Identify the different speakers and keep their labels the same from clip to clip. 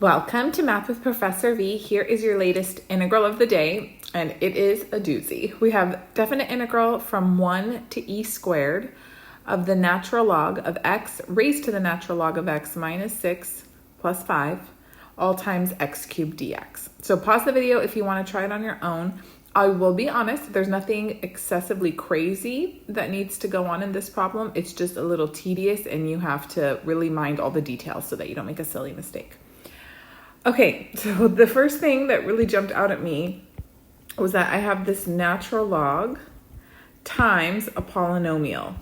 Speaker 1: Welcome to Math with Professor V. Here is your latest integral of the day, and it is a doozy. We have definite integral from 1 to e squared of the natural log of x raised to the natural log of x minus 6 plus 5 all times x cubed dx. So pause the video if you want to try it on your own. I will be honest, there's nothing excessively crazy that needs to go on in this problem. It's just a little tedious and you have to really mind all the details so that you don't make a silly mistake. Okay, so the first thing that really jumped out at me was that I have this natural log times a polynomial,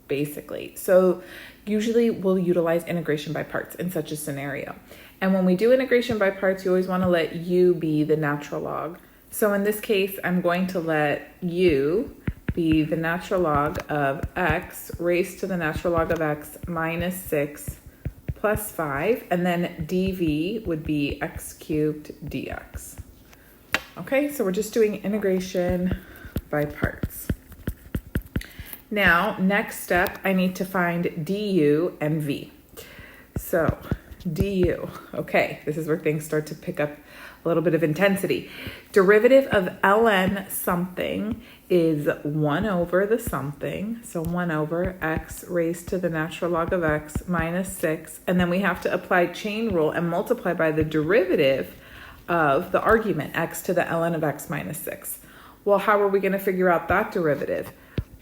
Speaker 1: basically. So usually we'll utilize integration by parts in such a scenario. And when we do integration by parts, you always want to let u be the natural log. So in this case, I'm going to let u be the natural log of x raised to the natural log of x minus 6 plus 5, and then dv would be x cubed dx. Okay, so we're just doing integration by parts. Now, next step, I need to find du and v. So, du, okay, this is where things start to pick up a little bit of intensity. Derivative of ln something is 1 over the something, so 1 over x raised to the natural log of x minus 6, and then we have to apply chain rule and multiply by the derivative of the argument, x to the ln of x minus 6. Well, how are we going to figure out that derivative?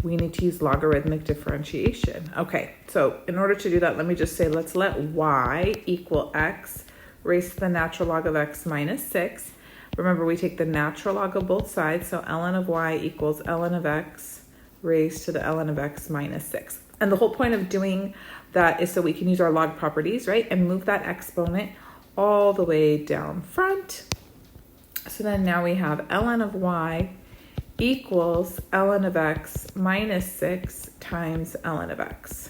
Speaker 1: We need to use logarithmic differentiation. Okay, so in order to do that, let me just say, let's let y equal x raised to the natural log of x minus 6. Remember, we take the natural log of both sides, so ln of y equals ln of x raised to the ln of x minus 6. And the whole point of doing that is so we can use our log properties, right, and move that exponent all the way down front. So then now we have ln of y equals ln of x minus 6 times ln of x.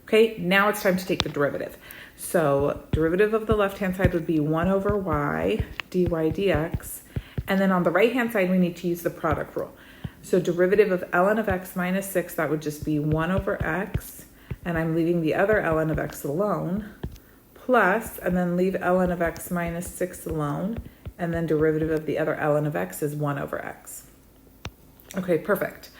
Speaker 1: Okay, now it's time to take the derivative. So derivative of the left-hand side would be 1 over y dy dx. And then on the right-hand side, we need to use the product rule. So derivative of ln of x minus 6, that would just be 1 over x. And I'm leaving the other ln of x alone. Plus, and then leave ln of x minus 6 alone. And then derivative of the other ln of x is 1 over x. Okay, perfect.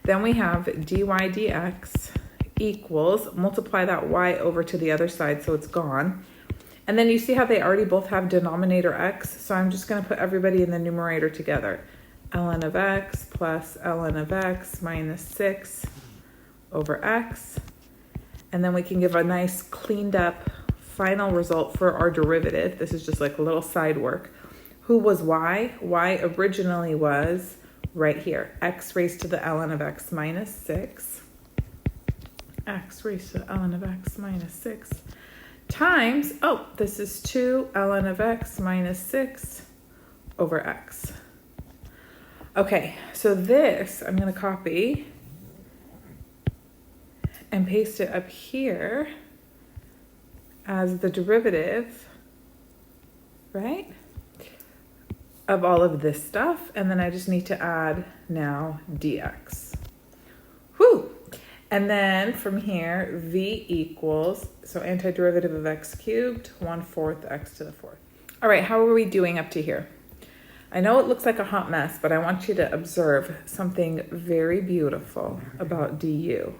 Speaker 1: Then we have dy dx equals, multiply that y over to the other side so it's gone. And then you see how they already both have denominator x, so I'm just going to put everybody in the numerator together. Ln of x plus ln of x minus 6 over x. And then we can give a nice cleaned up final result for our derivative. This is just like a little side work. Who was y? Y originally was right here, x raised to the ln of x minus 6. X raised to the ln of x minus 6 times, oh, this is 2 ln of x minus 6 over x. Okay, so this I'm going to copy and paste it up here as the derivative, right, of all of this stuff. And then I just need to add now dx. Whew! And then from here, v equals, so antiderivative of x cubed, 1/4 x to the 4th. All right, how are we doing up to here? I know it looks like a hot mess, but I want you to observe something very beautiful about du.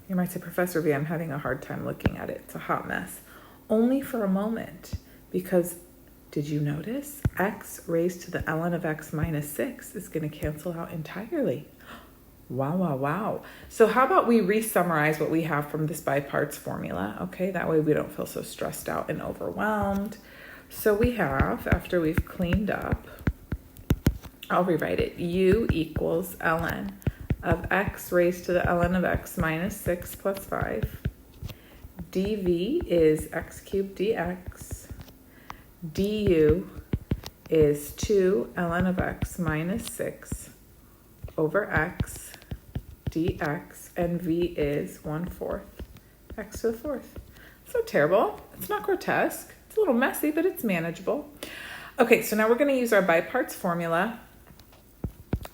Speaker 1: You might say, Professor V, I'm having a hard time looking at it. It's a hot mess. Only for a moment, because did you notice x raised to the ln of x minus 6 is going to cancel out entirely. Wow, wow, wow. So how about we re-summarize what we have from this by parts formula, okay? That way we don't feel so stressed out and overwhelmed. So we have, after we've cleaned up, I'll rewrite it. U equals ln of x raised to the ln of x minus 6 plus 5. dv is x cubed dx. du is 2 ln of x minus 6 over x dx, and v is 1/4 x to the 4th. It's not terrible. It's not grotesque. It's a little messy, but it's manageable. Okay, so now we're going to use our by parts formula.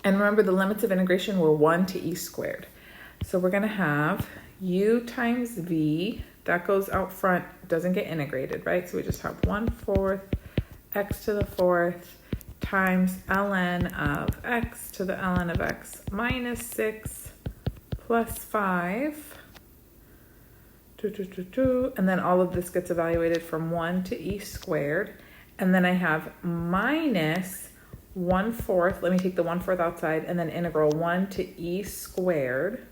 Speaker 1: And remember, the limits of integration were 1 to e squared. So we're going to have u times v That goes out front, doesn't get integrated, right? So we just have 1/4 x to the 4th times ln of x to the ln of x minus 6 plus 5. And then all of this gets evaluated from 1 to e squared. And then I have minus 1/4. Let me take the 1/4 outside, and then integral 1 to e squared.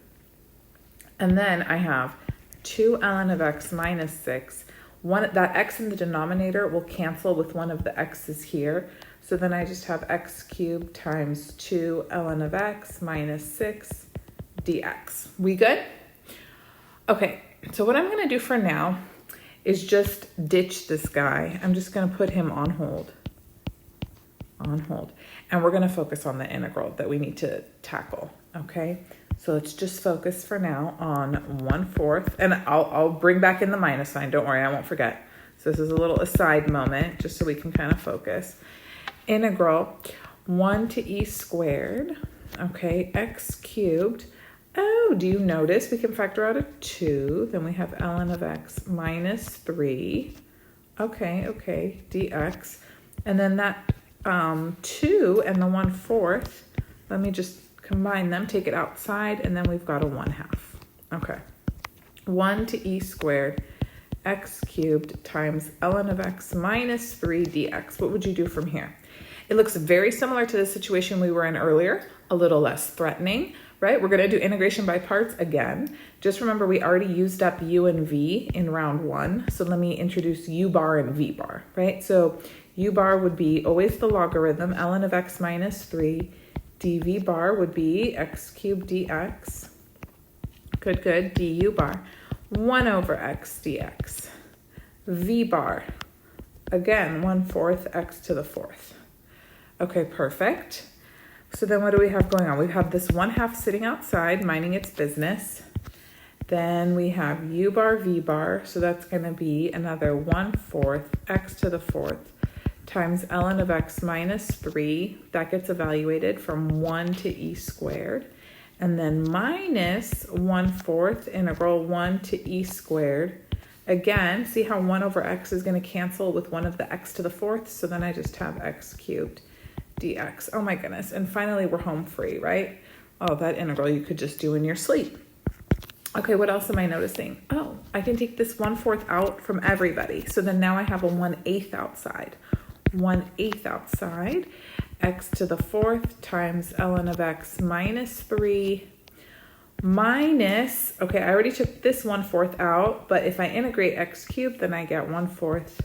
Speaker 1: And then I have 2 ln of x minus 6. That x in the denominator will cancel with one of the x's here. So then I just have x cubed times 2 ln of x minus 6 dx. We good? Okay, so what I'm going to do for now is just ditch this guy. I'm just going to put him on hold. On hold. And we're going to focus on the integral that we need to tackle, okay? So let's just focus for now on 1/4. And I'll bring back in the minus sign. Don't worry, I won't forget. So this is a little aside moment, just so we can kind of focus. Integral 1 to e squared, okay, x cubed. Oh, do you notice we can factor out a 2? Then we have ln of x minus 3. Okay, dx. And then that 2 and the 1/4, let me just combine them, take it outside, and then we've got a 1/2. Okay. 1 to e squared x cubed times ln of x minus 3 dx. What would you do from here? It looks very similar to the situation we were in earlier, a little less threatening, right? We're going to do integration by parts again. Just remember we already used up u and v in round 1. So let me introduce u bar and v bar, right? So u bar would be always the logarithm, ln of x minus 3. dv bar would be x cubed dx. Good. du bar, 1 over x dx. v bar, again, 1/4 x to the 4th. Okay, perfect. So then what do we have going on? We have this 1/2 sitting outside, minding its business. Then we have u bar, v bar. So that's going to be another 1/4 x to the 4th times ln of x minus 3. That gets evaluated from 1 to e squared. And then minus 1/4 integral 1 to e squared. Again, see how 1 over x is going to cancel with one of the x to the 4th? So then I just have x cubed dx. Oh my goodness. And finally, we're home free, right? Oh, that integral you could just do in your sleep. Okay, what else am I noticing? Oh, I can take this 1/4 out from everybody. So then now I have a 1/8 outside. 1/8 outside, x to the 4th times ln of x minus 3 minus, okay, I already took this 1/4 out, but if I integrate x cubed, then I get 1/4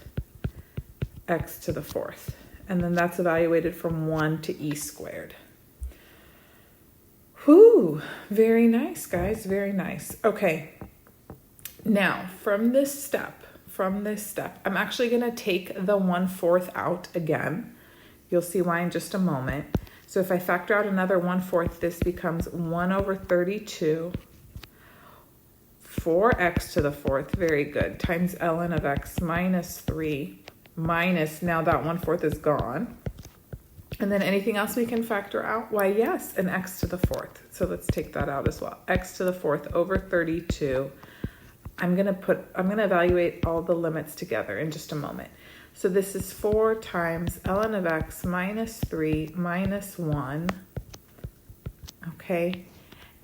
Speaker 1: x to the 4th. And then that's evaluated from 1 to e squared. Whew, very nice, guys, very nice. Okay, now from this step, I'm actually going to take the 1/4 out again. You'll see why in just a moment. So if I factor out another 1/4, this becomes 1 over 32, 4x to the 4th, very good, times ln of x minus 3, minus, now that 1/4 is gone. And then anything else we can factor out? Why, yes, an x to the 4th. So let's take that out as well. X to the 4th over 32. I'm going to evaluate all the limits together in just a moment. So this is 4 times ln of x minus 3 minus 1. Okay.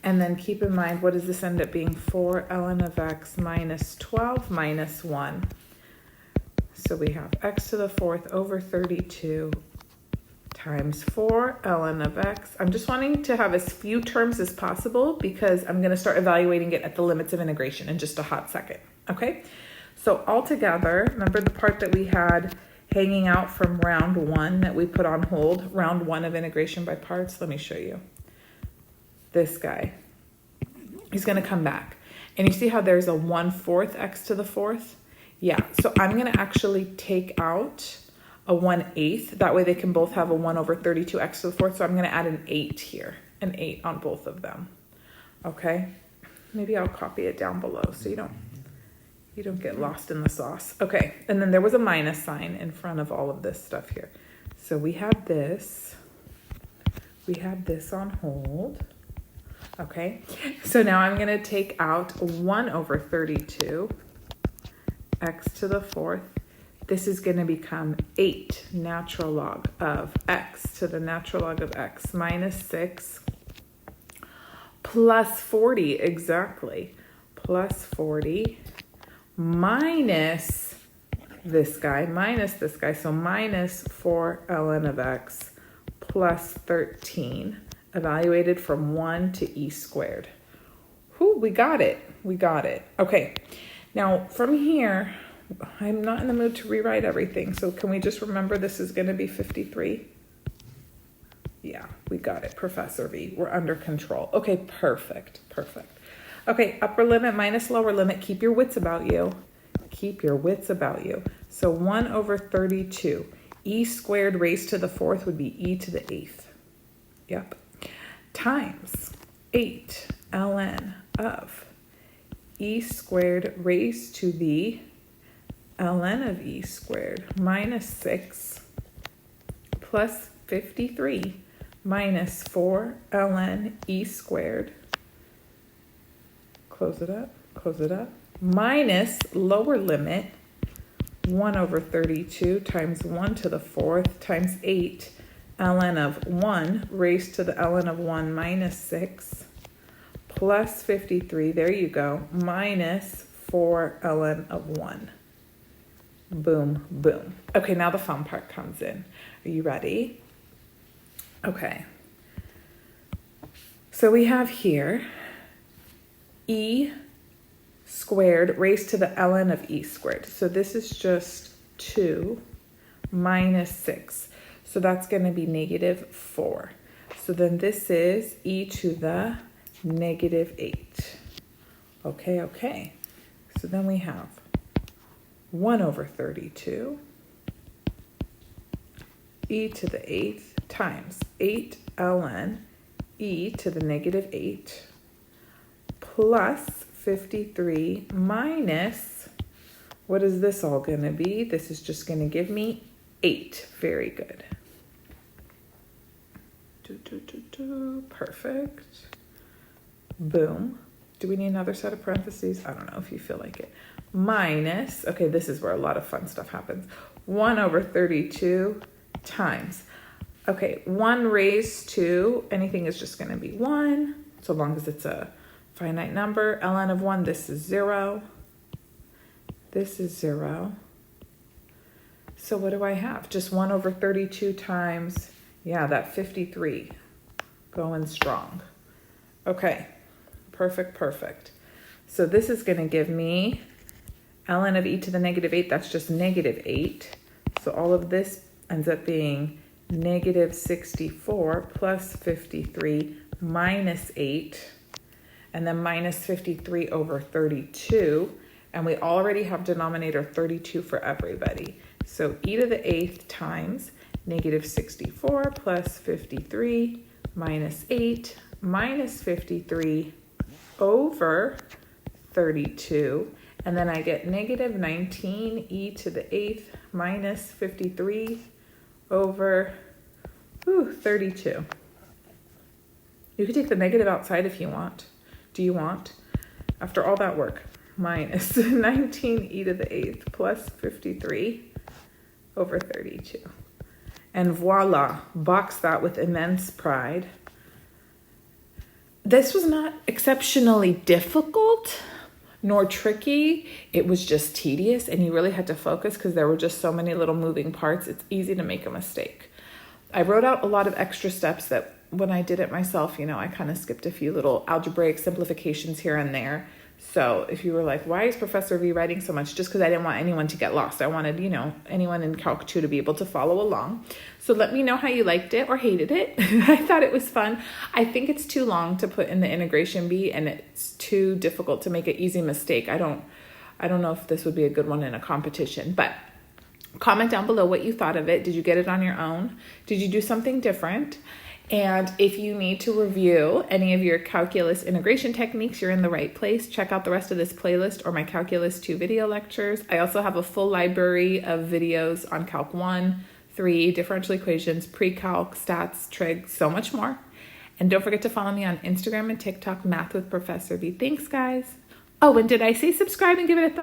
Speaker 1: And then keep in mind, what does this end up being? 4 ln of x minus 12 minus 1. So we have x to the 4th over 32 times 4 ln of x. I'm just wanting to have as few terms as possible because I'm going to start evaluating it at the limits of integration in just a hot second. Okay, so altogether, remember the part that we had hanging out from round 1 that we put on hold, round 1 of integration by parts? Let me show you. This guy, he's going to come back. And you see how there's a 1/4 x to the 4th? Yeah, so I'm going to actually take out a 1/8. That way they can both have a 1 over 32 x to the 4th. So I'm going to add an 8 here, an 8 on both of them. Okay, maybe I'll copy it down below so you don't get lost in the sauce. Okay, and then there was a minus sign in front of all of this stuff here. So we have this on hold. Okay, so now I'm going to take out 1 over 32. x to the fourth. This is going to become 8 natural log of x to the natural log of x minus 6 plus 40, exactly, plus 40 minus this guy, so minus 4 ln of x plus 13, evaluated from 1 to e squared. Whew, we got it. Okay, now from here, I'm not in the mood to rewrite everything, so can we just remember this is going to be 53? Yeah, we got it, Professor V. We're under control. Okay, perfect. Okay, upper limit minus lower limit. Keep your wits about you. So 1 over 32. E squared raised to the fourth would be e to the eighth. Yep. Times 8 ln of e squared raised to the ln of e squared minus 6 plus 53 minus 4 ln e squared, close it up, minus lower limit 1 over 32 times 1 to the fourth times 8 ln of 1 raised to the ln of 1 minus 6 plus 53, there you go, minus 4 ln of 1. Boom, boom. Okay, now the fun part comes in. Are you ready? Okay. So we have here e squared raised to the ln of e squared. So this is just 2 minus 6. So that's going to be negative 4. So then this is e to the negative 8. Okay. So then we have 1 over 32 e to the 8th times 8 ln e to the negative 8 plus 53 minus, what is this all going to be? This is just going to give me 8. Very good. Perfect. Boom. Do we need another set of parentheses? I don't know if you feel like it. Minus, okay, this is where a lot of fun stuff happens. 1 over 32 times, okay, 1 raised to, anything is just going to be 1, so long as it's a finite number. Ln of 1, this is 0. This is 0. So what do I have? Just 1 over 32 times, yeah, that 53. Going strong. Okay, perfect. So this is going to give me ln of e to the negative 8, that's just negative 8. So all of this ends up being negative 64 plus 53 minus 8, and then minus 53 over 32. And we already have denominator 32 for everybody. So e to the 8th times negative 64 plus 53 minus 8 minus 53 over 32. And then I get negative 19 e to the 8th minus 53 over 32. You could take the negative outside if you want. Do you want? After all that work, minus 19 e to the 8th plus 53 over 32. And voila, box that with immense pride. This was not exceptionally difficult nor tricky. It was just tedious, and you really had to focus because there were just so many little moving parts. It's easy to make a mistake. I wrote out a lot of extra steps that when I did it myself, I kind of skipped a few little algebraic simplifications here and there. So if you were like, why is Professor V writing so much? Just because I didn't want anyone to get lost. I wanted, anyone in Calc 2 to be able to follow along. So let me know how you liked it or hated it. I thought it was fun. I think it's too long to put in the integration bee, and it's too difficult to make an easy mistake. I don't know if this would be a good one in a competition, but comment down below what you thought of it. Did you get it on your own? Did you do something different? And if you need to review any of your calculus integration techniques, you're in the right place. Check out the rest of this playlist or my Calculus 2 video lectures. I also have a full library of videos on Calc 1, 3, differential equations, pre-calc, stats, trig, so much more. And don't forget to follow me on Instagram and TikTok, Math with Professor V. Thanks, guys. Oh, and did I say subscribe and give it a thumbs up?